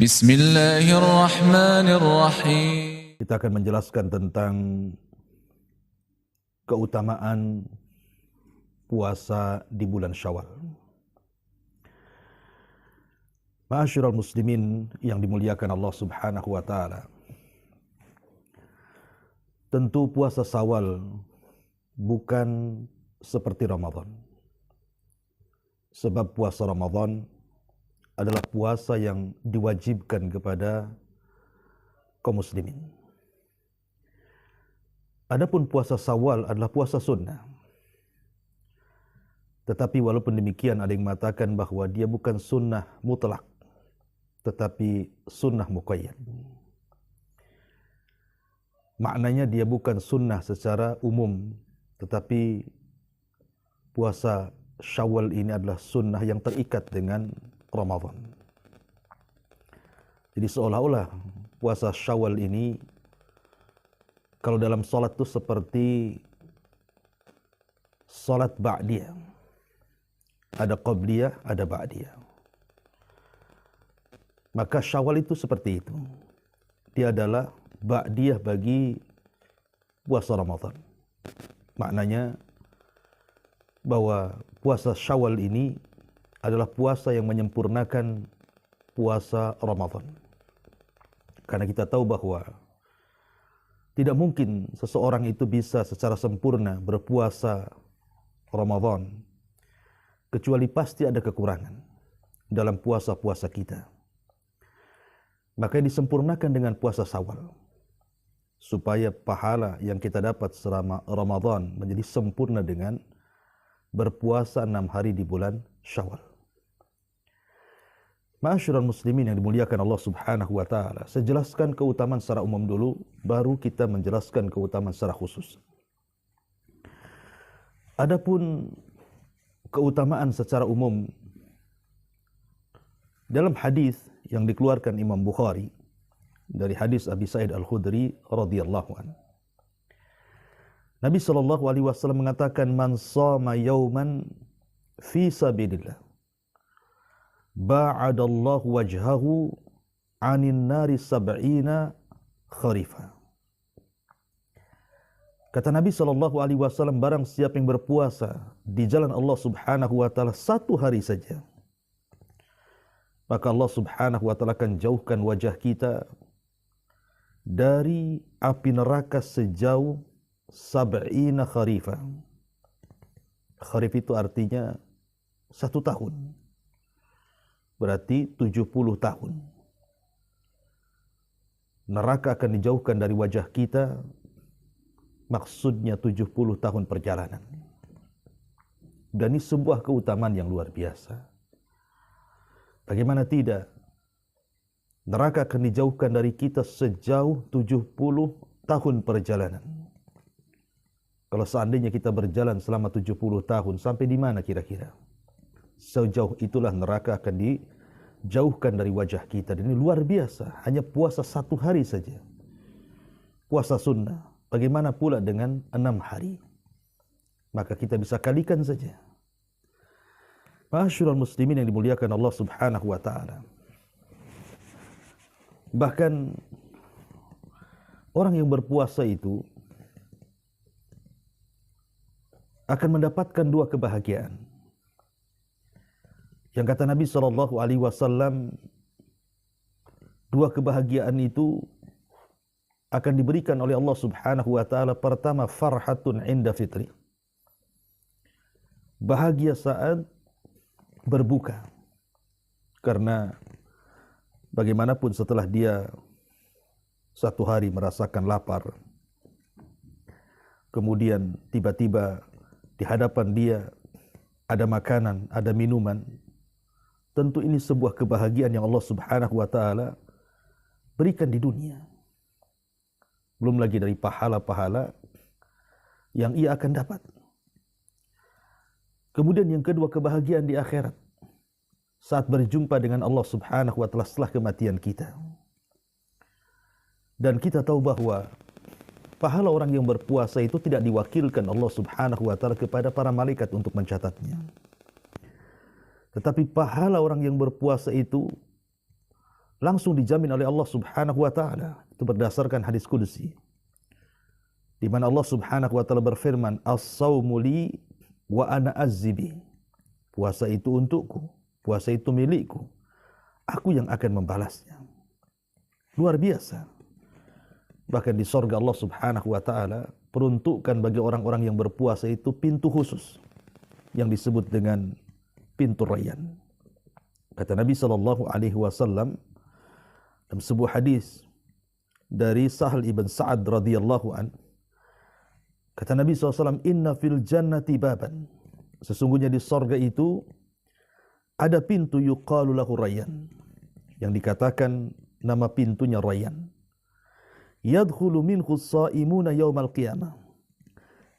Bismillahirrahmanirrahim. Kita akan menjelaskan tentang keutamaan puasa di bulan Syawal. Ma'asyiral muslimin yang dimuliakan Allah Subhanahu wa taala. Tentu puasa Syawal bukan seperti Ramadan. Sebab puasa Ramadan adalah puasa yang diwajibkan kepada kaum muslimin. Adapun puasa Syawal adalah puasa sunnah. Tetapi walaupun demikian ada yang mengatakan bahawa dia bukan sunnah mutlak, tetapi sunnah muqayyad. Maknanya dia bukan sunnah secara umum, tetapi puasa Syawal ini adalah sunnah yang terikat dengan Ramadan. Jadi seolah-olah puasa Syawal ini kalau dalam salat itu seperti salat ba'diyah. Ada qabliyah, ada ba'diyah. Maka Syawal itu seperti itu. Dia adalah ba'diyah bagi puasa Ramadan. Maknanya bahwa puasa Syawal ini adalah puasa yang menyempurnakan puasa Ramadan. Karena kita tahu bahwa tidak mungkin seseorang itu bisa secara sempurna berpuasa Ramadan kecuali pasti ada kekurangan dalam puasa-puasa kita. Maka disempurnakan dengan puasa Syawal supaya pahala yang kita dapat selama Ramadan menjadi sempurna dengan berpuasa 6 hari di bulan Syawal. Ma'asyiral muslimin yang dimuliakan Allah Subhanahu wa taala, saya jelaskan keutamaan secara umum dulu, baru kita menjelaskan keutamaan secara khusus. Adapun keutamaan secara umum dalam hadis yang dikeluarkan Imam Bukhari dari hadis Abi Sa'id Al-Khudri radhiyallahu anhu. Nabi sallallahu alaihi wasallam mengatakan, "Man shama yauman fi sabilillah ba'adallahu wajhahu 'anin nari sab'ina kharifa." Kata Nabi sallallahu alaihi wasallam, barang siapa yang berpuasa di jalan Allah Subhanahu wa taala 1 hari saja, maka Allah Subhanahu wa taala akan jauhkan wajah kita dari api neraka sejauh sab'ina kharifa. Kharif itu artinya 1 tahun. Berarti 70 tahun. Neraka akan dijauhkan dari wajah kita, maksudnya 70 tahun perjalanan. Dan ini sebuah keutamaan yang luar biasa. Bagaimana tidak? Neraka akan dijauhkan dari kita sejauh 70 tahun perjalanan. Kalau seandainya kita berjalan selama 70 tahun, sampai di mana kira-kira? Sejauh itulah neraka akan dijauhkan dari wajah kita. Dan ini luar biasa. Hanya puasa 1 hari saja. Puasa sunnah. Bagaimana pula dengan 6 hari? Maka kita bisa kalikan saja. Ma'asyiral muslimin yang dimuliakan Allah Subhanahu wa taala. Bahkan orang yang berpuasa itu akan mendapatkan 2 kebahagiaan. Yang kata Nabi sallallahu alaihi wasallam, 2 kebahagiaan itu akan diberikan oleh Allah Subhanahu wa taala. Pertama, farhatun inda fitri. Bahagia saat berbuka. Karena bagaimanapun setelah dia 1 hari merasakan lapar, kemudian tiba-tiba di hadapan dia ada makanan, ada minuman, tentu ini sebuah kebahagiaan yang Allah Subhanahu wa taala berikan di dunia. Belum lagi dari pahala-pahala yang ia akan dapat. Kemudian yang kedua, kebahagiaan di akhirat. Saat berjumpa dengan Allah Subhanahu wa taala setelah kematian kita. Dan kita tahu bahwa pahala orang yang berpuasa itu tidak diwakilkan Allah Subhanahu wa taala kepada para malaikat untuk mencatatnya. Tetapi pahala orang yang berpuasa itu langsung dijamin oleh Allah Subhanahu wa taala. Itu berdasarkan hadis qudsi, di mana Allah Subhanahu wa taala berfirman, "As-saumu li wa ana azzibi." Puasa itu untukku, puasa itu milikku, aku yang akan membalasnya. Luar biasa. Bahkan di sorga Allah Subhanahu wa taala peruntukkan bagi orang-orang yang berpuasa itu pintu khusus yang disebut dengan pintu Rayyan. Kata Nabi sallallahu alaihi wasallam dalam sebuah hadis dari Sahal ibn Sa'ad radhiyallahu an, kata Nabi SAW, "Inna fil jannati baban." Sesungguhnya di sorga itu ada pintu yuqalu lahu Rayyan, yang dikatakan nama pintunya Rayyan. Yadkhulu minhu as-sha'imuna yaumal qiyamah,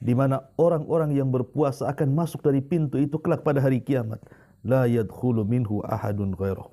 di mana orang-orang yang berpuasa akan masuk dari pintu itu kelak pada hari kiamat. La yadkhulu minhu ahadun ghairuh,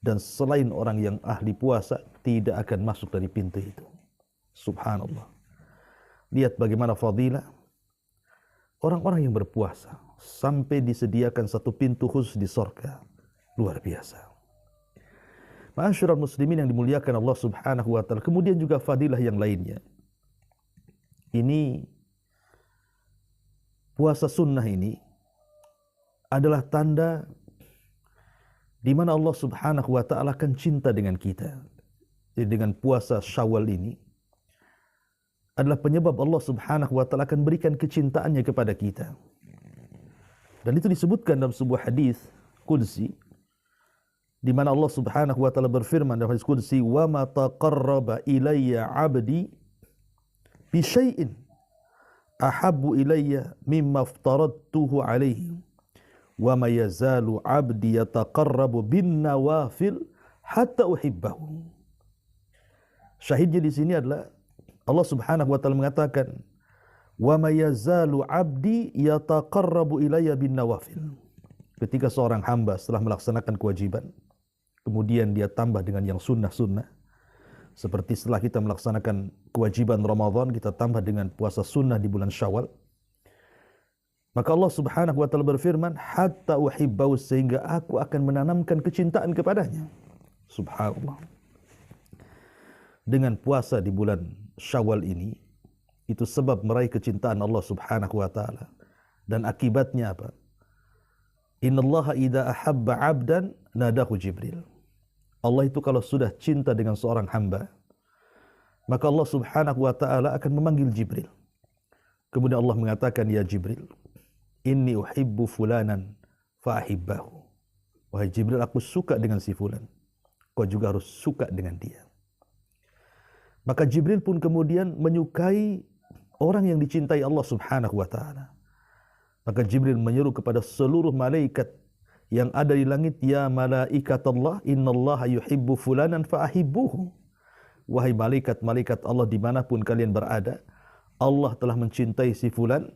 dan selain orang yang ahli puasa tidak akan masuk dari pintu itu. Subhanallah. Lihat bagaimana fadilah orang-orang yang berpuasa sampai disediakan satu pintu khusus di surga. Luar biasa. Ma'asyiral muslimin yang dimuliakan Allah Subhanahu wa taala. Kemudian juga fadilah yang lainnya. Ini puasa sunnah ini adalah tanda di mana Allah Subhanahu wa taala akan cinta dengan kita. Jadi dengan puasa Syawal ini adalah penyebab Allah Subhanahu wa taala akan berikan kecintaannya kepada kita. Dan itu disebutkan dalam sebuah hadis qudsi, di mana Allah Subhanahu wa taala berfirman dalam hadis qudsi, "Wa ma taqarraba ilayya 'abdi bi syai'in ahabbu ilayya mimma aftaradtuhu 'alaihi wa ma yazalu 'abdi yataqarrabu bin nawafil hatta uhibbahu." Syahidnya di sini adalah Allah Subhanahu wa taala mengatakan, "Wa ma yazalu 'abdi yataqarrabu ilayya bin nawafil." Ketika seorang hamba setelah melaksanakan kewajiban, kemudian dia tambah dengan yang sunnah-sunnah, seperti setelah kita melaksanakan kewajiban Ramadan, kita tambah dengan puasa sunnah di bulan Syawal, maka Allah Subhanahu wa taala berfirman, "Hatta uhibbahu," sehingga aku akan menanamkan kecintaan kepadanya. Subhanallah. Dengan puasa di bulan Syawal ini, itu sebab meraih kecintaan Allah Subhanahu wa taala. Dan akibatnya apa? Innallaha idza ahabba 'abdan nadahu Jibril. Allah itu kalau sudah cinta dengan seorang hamba, maka Allah Subhanahu wa taala akan memanggil Jibril. Kemudian Allah mengatakan, "Ya Jibril, inni uhibbu fulanan fa ahibbahu." Wahai Jibril, aku suka dengan si fulan, kau juga harus suka dengan dia. Maka Jibril pun kemudian menyukai orang yang dicintai Allah Subhanahu wa taala. Maka Jibril menyeru kepada seluruh malaikat yang ada di langit, "Ya malaikatullah, innallaha yuhibbu fulanan fa ahibbuhu." Wahai malaikat-malaikat Allah dimanapun kalian berada, Allah telah mencintai si fulan,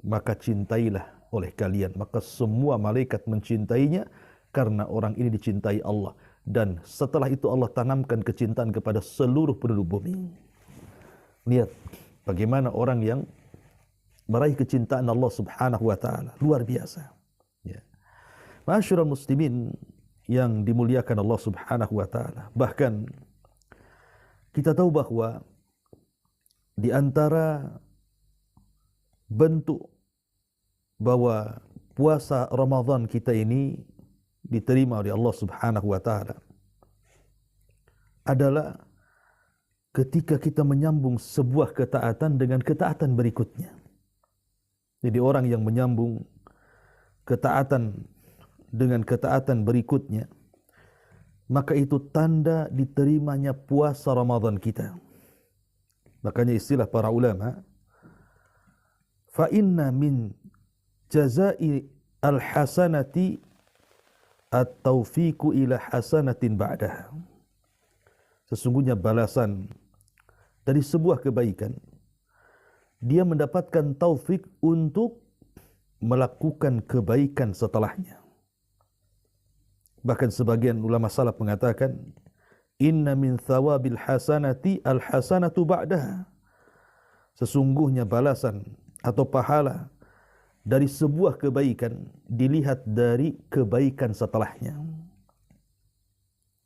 maka cintailah oleh kalian. Maka semua malaikat mencintainya karena orang ini dicintai Allah. Dan setelah itu Allah tanamkan kecintaan kepada seluruh penduduk bumi. Lihat bagaimana orang yang meraih kecintaan Allah Subhanahu wa taala, luar biasa. Ya. Ma'asyiral muslimin yang dimuliakan Allah Subhanahu wa taala. Bahkan kita tahu bahwa di antara bentuk bahwa puasa Ramadan kita ini diterima oleh Allah Subhanahu wa taala adalah ketika kita menyambung sebuah ketaatan dengan ketaatan berikutnya. Jadi orang yang menyambung ketaatan dengan ketaatan berikutnya, maka itu tanda diterimanya puasa Ramadan kita. Makanya istilah para ulama, fa inna min jazai al-hasanati at-taufiqu ila hasanatin ba'daha. Sesungguhnya balasan dari sebuah kebaikan, dia mendapatkan taufik untuk melakukan kebaikan setelahnya. Bahkan sebagian ulama salaf mengatakan, "Inna min thawabil hasanati al-hasanatu ba'daha." Sesungguhnya balasan atau pahala dari sebuah kebaikan dilihat dari kebaikan setelahnya.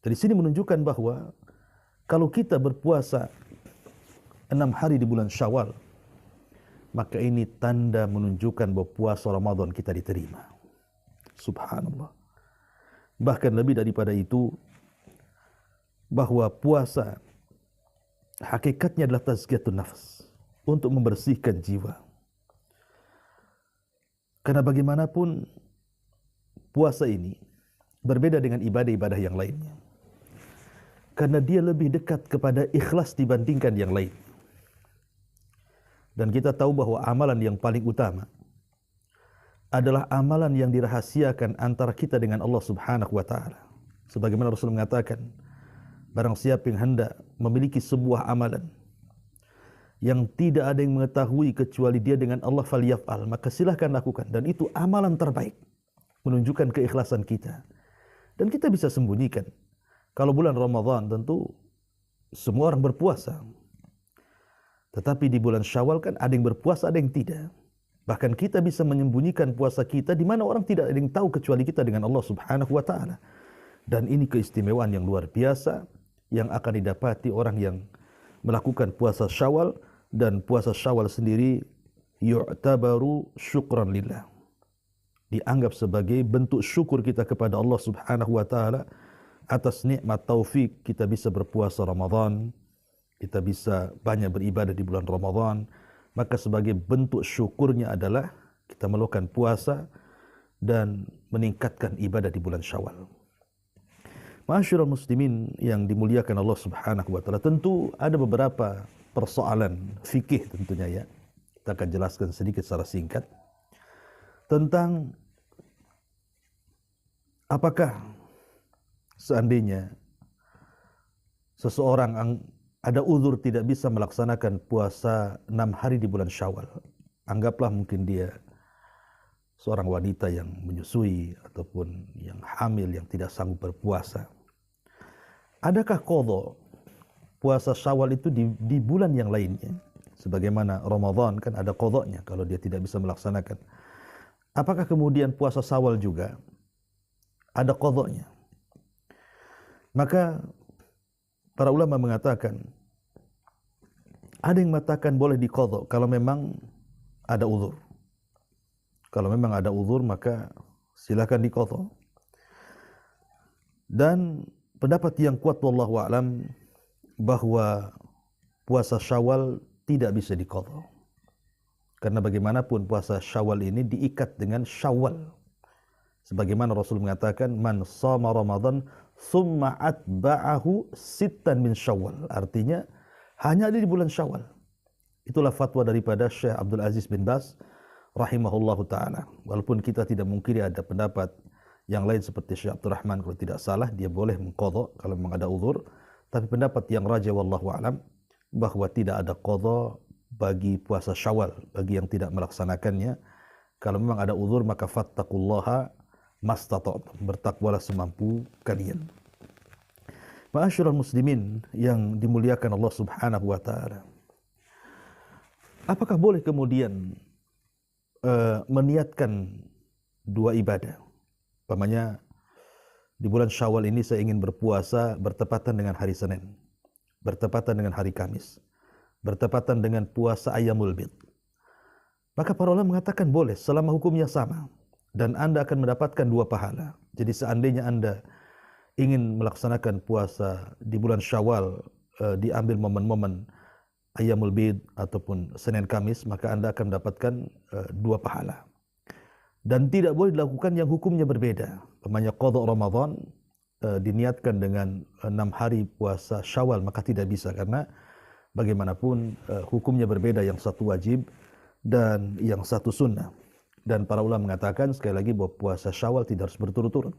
Dari sini menunjukkan bahwa kalau kita berpuasa 6 hari di bulan Syawal, maka ini tanda menunjukkan bahwa puasa Ramadan kita diterima. Subhanallah. Bahkan lebih daripada itu, bahwa puasa hakikatnya adalah tazkiyatun nafs, untuk membersihkan jiwa. Karena bagaimanapun puasa ini berbeda dengan ibadah-ibadah yang lainnya. Karena dia lebih dekat kepada ikhlas dibandingkan yang lain. Dan kita tahu bahwa amalan yang paling utama adalah amalan yang dirahasiakan antara kita dengan Allah Subhanahu wa taala. Sebagaimana Rasul mengatakan, barang siapa yang hendak memiliki sebuah amalan yang tidak ada yang mengetahui kecuali dia dengan Allah, falyaf'al, maka silahkan lakukan. Dan itu amalan terbaik, menunjukkan keikhlasan kita. Dan kita bisa sembunyikan. Kalau bulan Ramadan tentu semua orang berpuasa. Tetapi di bulan Syawal kan ada yang berpuasa, ada yang tidak. Bahkan kita bisa menyembunyikan puasa kita di mana orang tidak ada yang tahu kecuali kita dengan Allah Subhanahu wa taala. Dan ini keistimewaan yang luar biasa yang akan didapati orang yang melakukan puasa Syawal, dan puasa Syawal sendiri yu'tabaru syukran lillah. Dianggap sebagai bentuk syukur kita kepada Allah Subhanahu wa taala atas nikmat taufik kita bisa berpuasa Ramadan, kita bisa banyak beribadah di bulan Ramadan. Maka sebagai bentuk syukurnya adalah kita melakukan puasa dan meningkatkan ibadah di bulan Syawal. Ma'asyiral muslimin yang dimuliakan Allah Subhanahu wa taala, tentu ada beberapa persoalan fikih tentunya ya. Kita akan jelaskan sedikit secara singkat tentang apakah seandainya seseorang ada uzur tidak bisa melaksanakan puasa 6 hari di bulan Syawal. Anggaplah mungkin dia seorang wanita yang menyusui ataupun yang hamil yang tidak sanggup berpuasa. Adakah qadha puasa Syawal itu di bulan yang lainnya? Sebagaimana Ramadan kan ada qadhanya kalau dia tidak bisa melaksanakan. Apakah kemudian puasa Syawal juga ada qadhanya? Maka para ulama mengatakan, ada yang mengatakan boleh diqadha kalau memang ada uzur. Kalau memang ada uzur maka silakan diqadha. Dan pendapat yang kuat wallahu a'lam bahwa puasa Syawal tidak bisa diqadha. Karena bagaimanapun puasa Syawal ini diikat dengan Syawal. Sebagaimana Rasul mengatakan, man shama Ramadan summa atba'ahu sittan min Syawal. Artinya hanya ada di bulan Syawal. Itulah fatwa daripada Syekh Abdul Aziz bin Baz rahimahullahu ta'ala. Walaupun kita tidak mungkiri ada pendapat yang lain seperti Syekh Abdul Rahman, kalau tidak salah dia boleh mengqadha kalau memang ada uzur. Tapi pendapat yang rajih wallahu a'lam bahwa tidak ada qadha bagi puasa Syawal bagi yang tidak melaksanakannya. Kalau memang ada uzur maka fattaqullaha mastata'tum, bertakwalah semampu kalian. Ma'asyiral muslimin yang dimuliakan Allah Subhanahu wa taala. Apakah boleh kemudian meniatkan dua ibadah? Umpamanya di bulan Syawal ini saya ingin berpuasa bertepatan dengan hari Senin, bertepatan dengan hari Kamis, bertepatan dengan puasa Ayyamul Bid. Maka para ulama mengatakan boleh selama hukumnya sama dan Anda akan mendapatkan dua pahala. Jadi seandainya Anda ingin melaksanakan puasa di bulan Syawal, diambil momen-momen Ayyamul Bid ataupun Senin Kamis, maka Anda akan mendapatkan dua pahala. Dan tidak boleh dilakukan yang hukumnya berbeda. Umpamanya qadha Ramadan diniatkan dengan 6 hari puasa Syawal, maka tidak bisa karena bagaimanapun hukumnya berbeda, yang satu wajib dan yang satu sunnah. Dan para ulama mengatakan sekali lagi bahwa puasa Syawal tidak harus berturut-turut.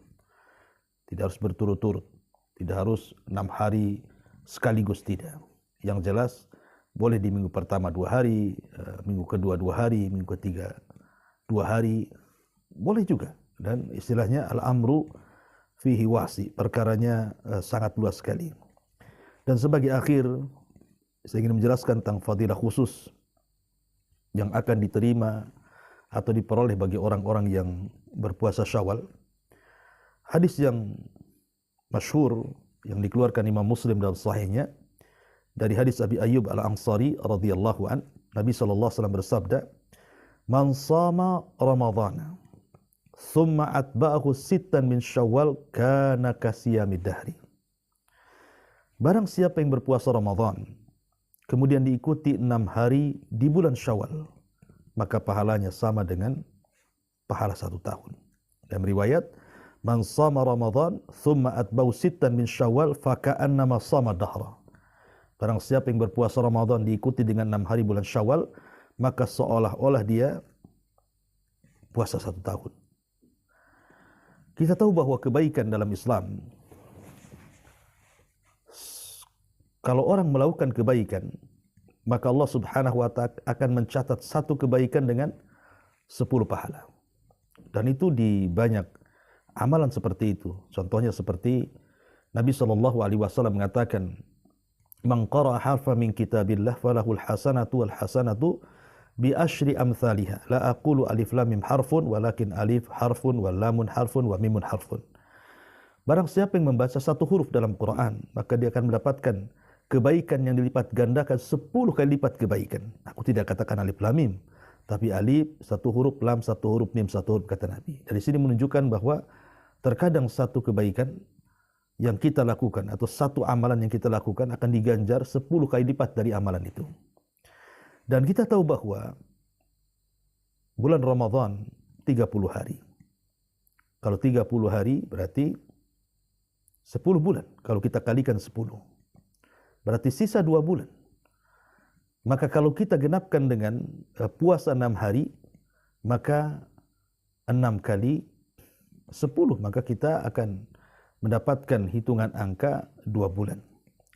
Tidak harus berturut-turut. Tidak harus 6 hari sekaligus, tidak. Yang jelas boleh di minggu pertama 2 hari, minggu kedua 2 hari, minggu ketiga 2 hari, boleh juga. Dan istilahnya al-amru fihi wasi, perkaranya sangat luas sekali. Dan sebagai akhir saya ingin menjelaskan tentang fadilah khusus yang akan diterima atau diperoleh bagi orang-orang yang berpuasa Syawal. Hadis yang masyhur yang dikeluarkan Imam Muslim dalam sahihnya dari hadis Abi Ayyub Al-Ansari radhiyallahu an, Nabi sallallahu alaihi wasallam bersabda, "Man shama Ramadhana thumma atba'ahu sittan min Syawal kana kasiyamid dahri." Barang siapa yang berpuasa Ramadan kemudian diikuti 6 hari di bulan Syawal, maka pahalanya sama dengan pahala 1 tahun. Dalam riwayat, "Man shama Ramadan thumma atba'ahu sittan min Syawal faka'annama shama dahra." Barang siapa yang berpuasa Ramadan diikuti dengan 6 hari bulan Syawal, maka seolah-olah dia puasa 1 tahun. Kita tahu bahwa kebaikan dalam Islam, kalau orang melakukan kebaikan, maka Allah Subhanahu wa ta'ala akan mencatat 1 kebaikan dengan 10 pahala. Dan itu di banyak amalan seperti itu. Contohnya seperti Nabi SAW mengatakan, "Man qara'a harfa min kitabillah falahul hasanatu wal hasanatu bi asyri amthaliha. La aqulu alif lam mim harfun walakin alif harfun wal lamun harfun wa mimun harfun." Barang siapa yang membaca 1 huruf dalam Quran, maka dia akan mendapatkan kebaikan yang dilipat gandakan 10 kali lipat kebaikan. Aku tidak katakan alif lam mim, tapi alif 1 huruf, lam 1 huruf, mim 1 huruf, kata Nabi. Dari sini menunjukkan bahwa terkadang 1 kebaikan yang kita lakukan atau 1 amalan yang kita lakukan akan diganjar 10 kali lipat dari amalan itu. Dan kita tahu bahwa bulan Ramadan 30 hari. Kalau 30 hari berarti 10 bulan. Kalau kita kalikan 10, berarti sisa 2 bulan. Maka kalau kita genapkan dengan puasa 6 hari, maka 6 kali 10, maka kita akan mendapatkan hitungan angka 2 bulan.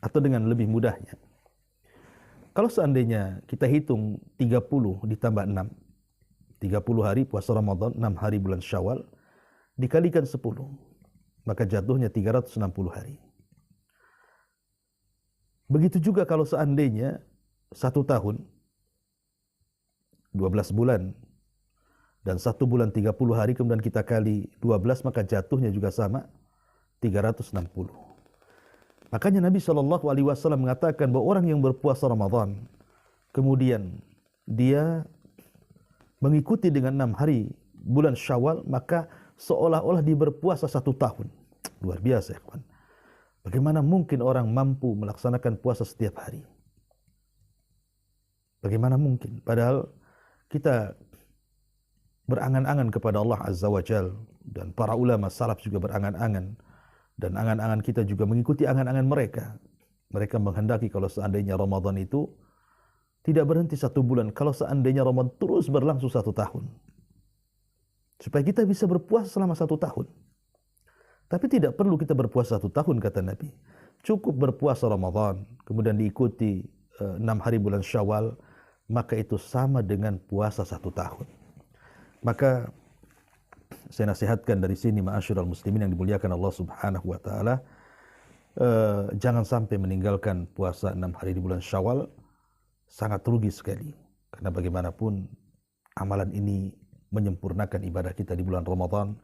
Atau dengan lebih mudahnya, kalau seandainya kita hitung 30 ditambah 6, 30 hari puasa Ramadan, 6 hari bulan Syawal, dikalikan 10, maka jatuhnya 360 hari. Begitu juga kalau seandainya 1 tahun, 12 bulan, dan 1 bulan 30 hari, kemudian kita kali 12, maka jatuhnya juga sama, 360. Makanya Nabi SAW mengatakan bahwa orang yang berpuasa Ramadan, kemudian dia mengikuti dengan 6 hari bulan Syawal, maka seolah-olah dia berpuasa 1 tahun. Luar biasa ya kawan. Bagaimana mungkin orang mampu melaksanakan puasa setiap hari? Bagaimana mungkin? Padahal kita berangan-angan kepada Allah Azza wa Jal, dan para ulama salaf juga berangan-angan, dan angan-angan kita juga mengikuti angan-angan mereka. Mereka menghendaki kalau seandainya Ramadan itu tidak berhenti 1 bulan, kalau seandainya Ramadan terus berlangsung 1 tahun, supaya kita bisa berpuasa selama 1 tahun. Tapi tidak perlu kita berpuasa 1 tahun, kata Nabi. Cukup berpuasa Ramadan, kemudian diikuti 6 hari bulan Syawal, maka itu sama dengan puasa 1 tahun. Maka saya nasihatkan dari sini, ma'asyiral muslimin yang dimuliakan Allah Subhanahu wa taala, jangan sampai meninggalkan puasa 6 hari di bulan Syawal. Sangat rugi sekali, karena bagaimanapun amalan ini menyempurnakan ibadah kita di bulan Ramadan,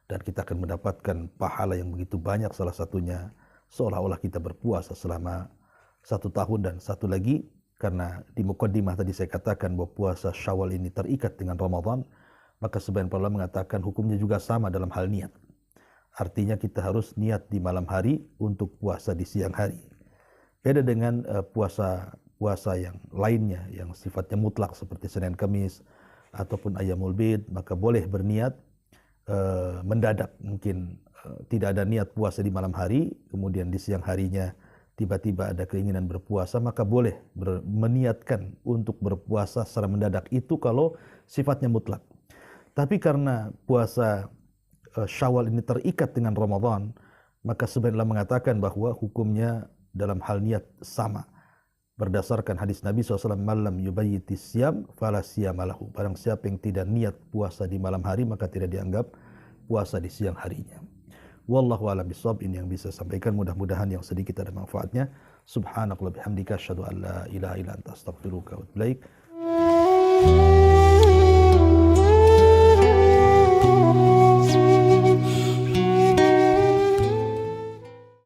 dan kita akan mendapatkan pahala yang begitu banyak. Salah satunya seolah-olah kita berpuasa selama 1 tahun. Dan satu lagi, karena di mukaddimah tadi saya katakan bahwa puasa Syawal ini terikat dengan Ramadan, maka sebagian para ulama mengatakan hukumnya juga sama dalam hal niat. Artinya kita harus niat di malam hari untuk puasa di siang hari. Beda dengan puasa yang lainnya yang sifatnya mutlak seperti Senin Kamis ataupun Ayyamul Bid, maka boleh berniat mendadak. Mungkin tidak ada niat puasa di malam hari, kemudian di siang harinya tiba-tiba ada keinginan berpuasa, maka boleh meniatkan untuk berpuasa secara mendadak. Itu kalau sifatnya mutlak. Tapi karena puasa Syawal ini terikat dengan Ramadan, maka sebenarnya mengatakan bahwa hukumnya dalam hal niat sama. Berdasarkan hadis Nabi SAW, "Malam yubayyiti siyam fala siyamalahu." Barang siapa yang tidak niat puasa di malam hari, maka tidak dianggap puasa di siang harinya. Wallahu a'lam bishawab. Ini yang bisa sampaikan, mudah-mudahan yang sedikit ada manfaatnya. Subhanakallah bihamdika asyhadu an la ilaha illa anta astaghfiruka wa atubu ilaik.